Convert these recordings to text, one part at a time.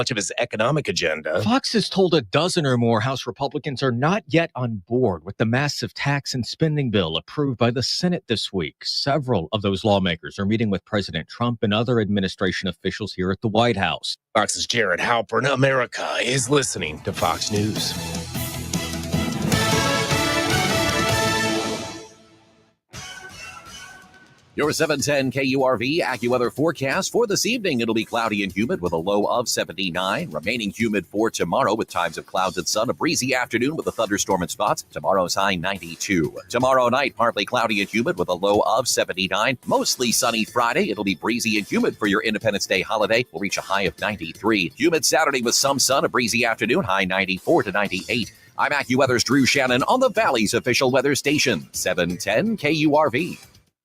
much of his economic agenda. Fox has told a dozen or more House Republicans are not yet on board with the massive tax and spending bill approved by the Senate this week. Several of those lawmakers are meeting with President Trump and other administration officials here at the White House. Fox's Jared Halpern. America is listening to Fox News. Your 710 KURV AccuWeather forecast for this evening. It'll be cloudy and humid with a low of 79. Remaining humid for tomorrow with times of clouds and sun. A breezy afternoon with a thunderstorm in spots. Tomorrow's high 92. Tomorrow night, partly cloudy and humid with a low of 79. Mostly sunny Friday. It'll be breezy and humid for your Independence Day holiday. We'll reach a high of 93. Humid Saturday with some sun. A breezy afternoon. High 94 to 98. I'm AccuWeather's Drew Shannon on the Valley's official weather station. 710 KURV.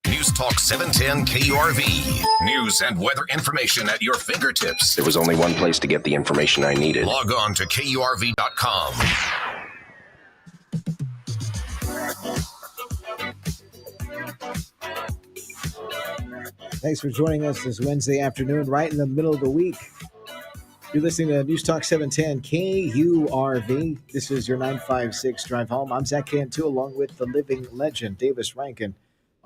News Talk 710 KURV. News and weather information at your fingertips. There was only one place to get the information I needed. Log on to KURV.com. Thanks for joining us this Wednesday afternoon, right in the middle of the week. You're listening to News Talk 710 KURV. This is your 956 drive home. I'm Zach Cantu, along with the living legend, Davis Rankin,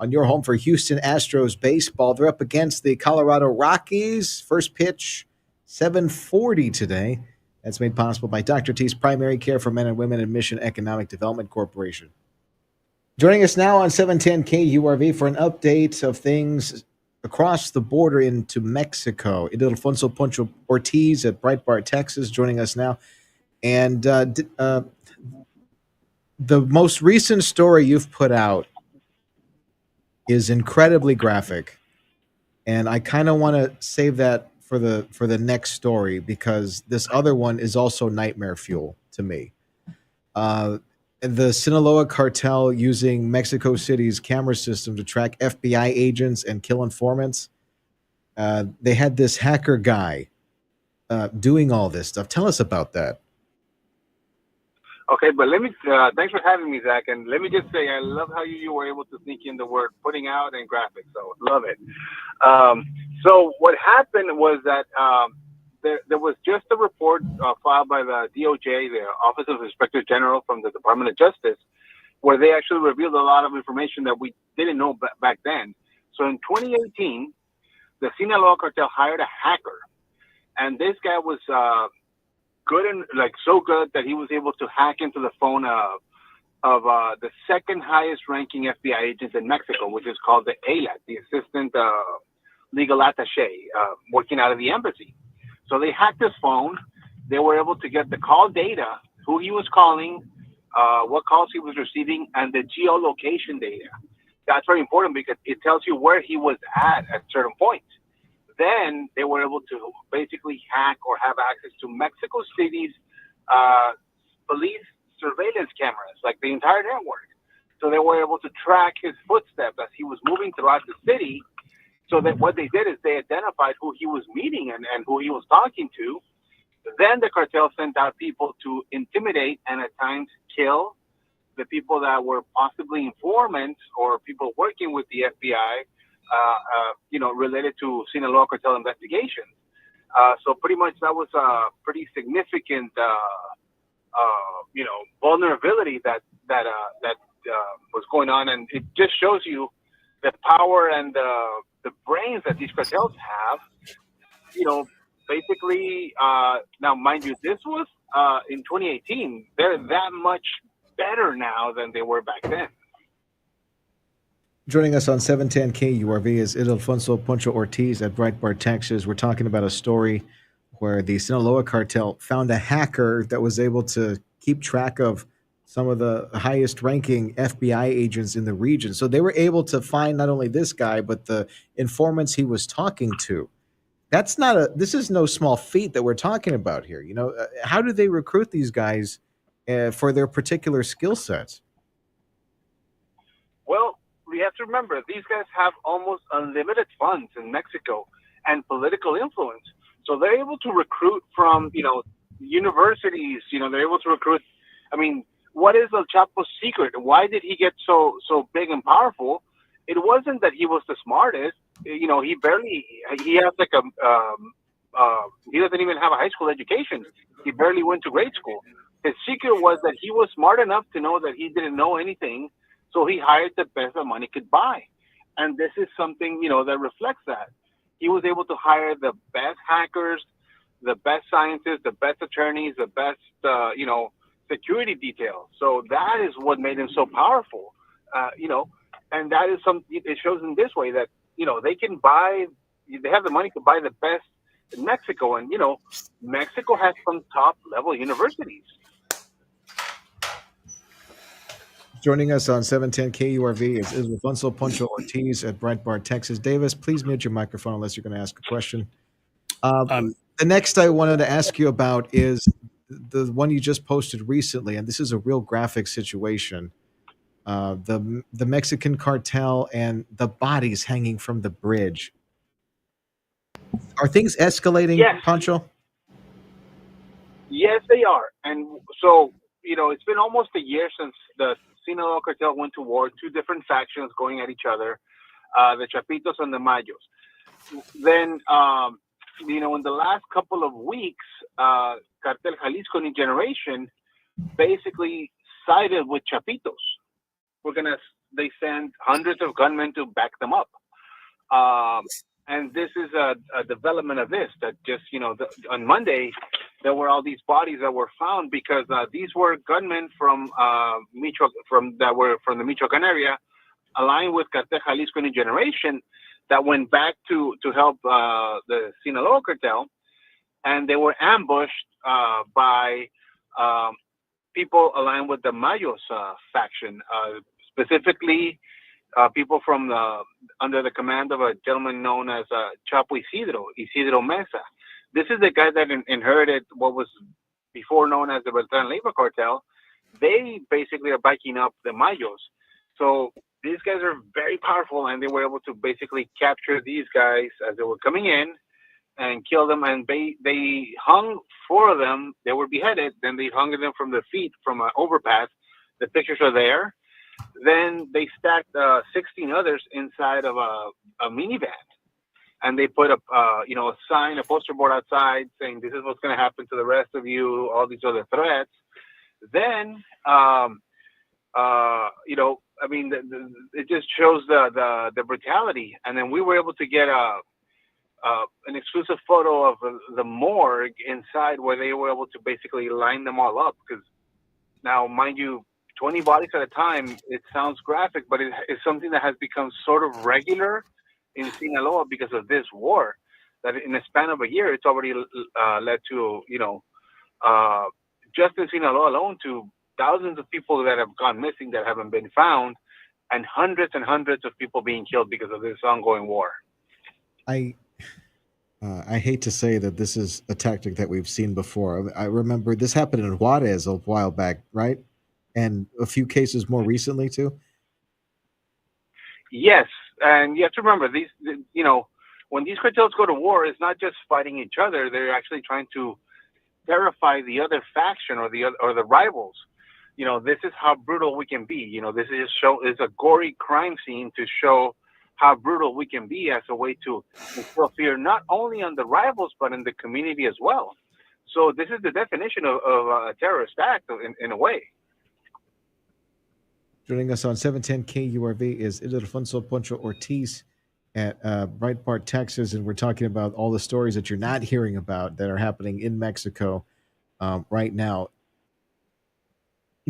on your home for Houston Astros baseball. They're up against the Colorado Rockies. First pitch, 7:40 today. That's made possible by Dr. T's Primary Care for Men and Women and Mission Economic Development Corporation. Joining us now on 710 KURV for an update of things across the border into Mexico. Ildefonso Poncho Ortiz at Breitbart, Texas, joining us now. And the most recent story you've put out is incredibly graphic, and I kind of want to save that for the next story, because this other one is also nightmare fuel to me. The Sinaloa cartel using Mexico City's camera system to track FBI agents and kill informants. They had this hacker guy doing all this stuff. Tell us about that. Okay, but let me, thanks for having me, Zach. And let me just say, I love how you were able to sneak in the word putting out and graphics. So love it. So what happened was that there was just a report filed by the DOJ, the Office of Inspector General from the Department of Justice, where they actually revealed a lot of information that we didn't know back then. So in 2018, the Sinaloa cartel hired a hacker. And this guy was good and so good that he was able to hack into the phone of the second highest ranking FBI agent in Mexico, which is called the ALAT, the Assistant Legal Attaché, working out of the embassy. So they hacked his phone. They were able to get the call data, who he was calling, what calls he was receiving, and the geolocation data. That's very important because it tells you where he was at certain points. Then they were able to basically hack or have access to Mexico City's police surveillance cameras, like the entire network. So they were able to track his footsteps as he was moving throughout the city. So that what they did is they identified who he was meeting and who he was talking to. Then the cartel sent out people to intimidate and at times kill the people that were possibly informants or people working with the FBI, related to Sinaloa cartel investigations. So pretty much that was a pretty significant, vulnerability that was going on, and it just shows you the power and the brains that these cartels have. Basically, now mind you, this was in 2018. They're that much better now than they were back then. Joining us on 710 KURV is Ildefonso Poncho Ortiz at Breitbart, Texas. We're talking about a story where the Sinaloa cartel found a hacker that was able to keep track of some of the highest ranking FBI agents in the region. So they were able to find not only this guy, but the informants he was talking to. This is no small feat that we're talking about here. How do they recruit these guys for their particular skill sets? Well, we have to remember, these guys have almost unlimited funds in Mexico and political influence. So they're able to recruit from, universities, they're able to recruit. I mean, what is El Chapo's secret? Why did he get so big and powerful? It wasn't that he was the smartest. He has like a he doesn't even have a high school education. He barely went to grade school. His secret was that he was smart enough to know that he didn't know anything, so he hired the best that money could buy. And this is something, that reflects that. He was able to hire the best hackers, the best scientists, the best attorneys, the best, security details. So that is what made him so powerful, and that is it shows in this way that, they have the money to buy the best in Mexico. And, Mexico has some top level universities. Joining us on 710 KURV is Alfonso Poncho Ortiz at Breitbart, Texas. Davis, please mute your microphone unless you're going to ask a question. The next I wanted to ask you about is the one you just posted recently, and this is a real graphic situation. The Mexican cartel and the bodies hanging from the bridge. Are things escalating, Yes. Poncho? Yes, they are. And so, it's been almost a year since the Sinaloa cartel went to war, two different factions going at each other, the Chapitos and the Mayos. Then, in the last couple of weeks, Cartel Jalisco New Generation basically sided with Chapitos. They send hundreds of gunmen to back them up. And this is a development of this, that just, on Monday, there were all these bodies that were found because these were gunmen from that were from the Michoacan area, aligned with Cartel Jalisco New Generation, that went back to help the Sinaloa cartel, and they were ambushed by people aligned with the Mayos faction, specifically people from under the command of a gentleman known as Chapo Isidro Mesa. This is the guy that inherited what was before known as the Beltran Labor Cartel. They basically are backing up the Mayos. So these guys are very powerful, and they were able to basically capture these guys as they were coming in and kill them. And they hung four of them. They were beheaded. Then they hung them from their feet from an overpass. The pictures are there. Then they stacked 16 others inside of a minivan. And they put a sign, a poster board outside saying, "This is what's going to happen to the rest of you," all these other threats. Then, it just shows the brutality. And then we were able to get an exclusive photo of the morgue inside, where they were able to basically line them all up. Because now, mind you, 20 bodies at a time, it sounds graphic, but it's something that has become sort of regular in Sinaloa because of this war, that in the span of a year, it's already led to, just in Sinaloa alone, to thousands of people that have gone missing that haven't been found, and hundreds of people being killed because of this ongoing war. I hate to say that this is a tactic that we've seen before. I remember this happened in Juarez a while back, right? And a few cases more recently too. Yes, and you have to remember these. When these cartels go to war, it's not just fighting each other; they're actually trying to terrify the other faction or the rivals. This is how brutal we can be. This is a gory crime scene to show how brutal we can be, as a way to instill fear not only on the rivals but in the community as well. So this is the definition of a terrorist act in a way. Joining us on 710 KURV is Ildefonso Poncho Ortiz at Breitbart, Texas, and we're talking about all the stories that you're not hearing about that are happening in Mexico right now.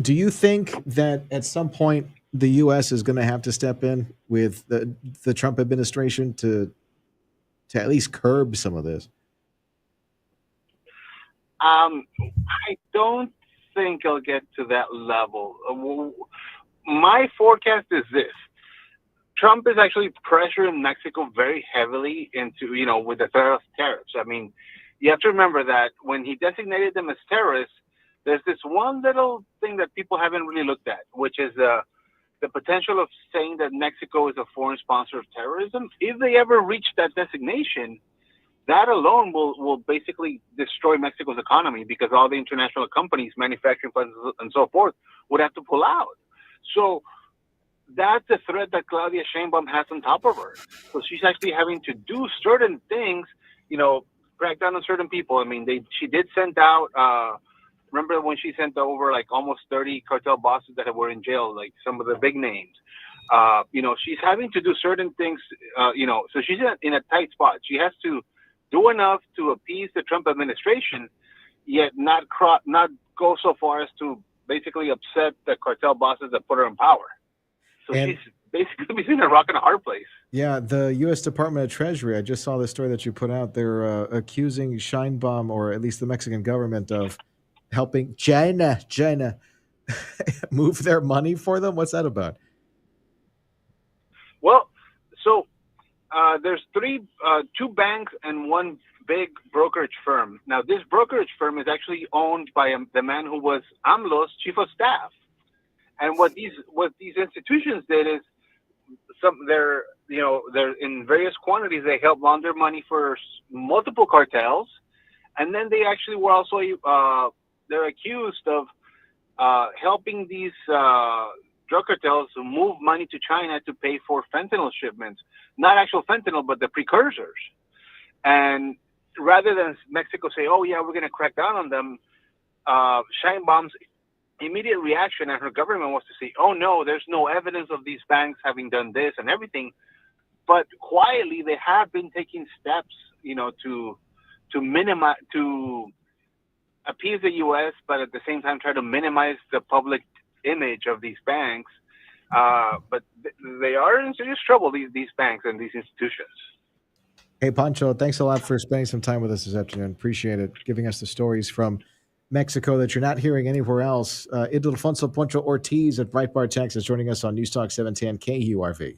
Do you think that at some point the U.S. is going to have to step in with the Trump administration to at least curb some of this? I don't think I'll get to that level. My forecast is this: Trump is actually pressuring Mexico very heavily into, with the threat of tariffs. I mean, you have to remember that when he designated them as terrorists, there's this one little thing that people haven't really looked at, which is the potential of saying that Mexico is a foreign sponsor of terrorism. If they ever reach that designation, that alone will basically destroy Mexico's economy, because all the international companies, manufacturing plants, and so forth would have to pull out. So that's the threat that Claudia Sheinbaum has on top of her. So she's actually having to do certain things, crack down on certain people. I mean, she did send out. Remember when she sent over like almost 30 cartel bosses that were in jail, like some of the big names. She's having to do certain things. So she's in a tight spot. She has to do enough to appease the Trump administration, yet not go so far as to basically upset the cartel bosses that put her in power. So she's basically between a rock and a hard place. Yeah, the U.S. Department of Treasury, I just saw the story that you put out. They're accusing Scheinbaum, or at least the Mexican government, of helping China move their money for them. What's that about? Well, so there's two banks and one big brokerage firm. Now, this brokerage firm is actually owned by the man who was AMLO's chief of staff. And what these institutions did is they're in various quantities. They help launder money for multiple cartels, and then they actually were also they're accused of helping these drug cartels move money to China to pay for fentanyl shipments, not actual fentanyl, but the precursors. And rather than Mexico say, "Oh yeah, we're going to crack down on them," Scheinbaum's immediate reaction and her government was to say, "Oh no, there's no evidence of these banks having done this and everything." But quietly, they have been taking steps, to minimize, to appease the U.S., but at the same time try to minimize the public image of these banks. But they are in serious trouble, these banks and these institutions. Hey, Pancho, thanks a lot for spending some time with us this afternoon. Appreciate it, giving us the stories from Mexico that you're not hearing anywhere else. Ildefonso Poncho Ortiz at Breitbart, Texas, joining us on News Talk 710 KURV.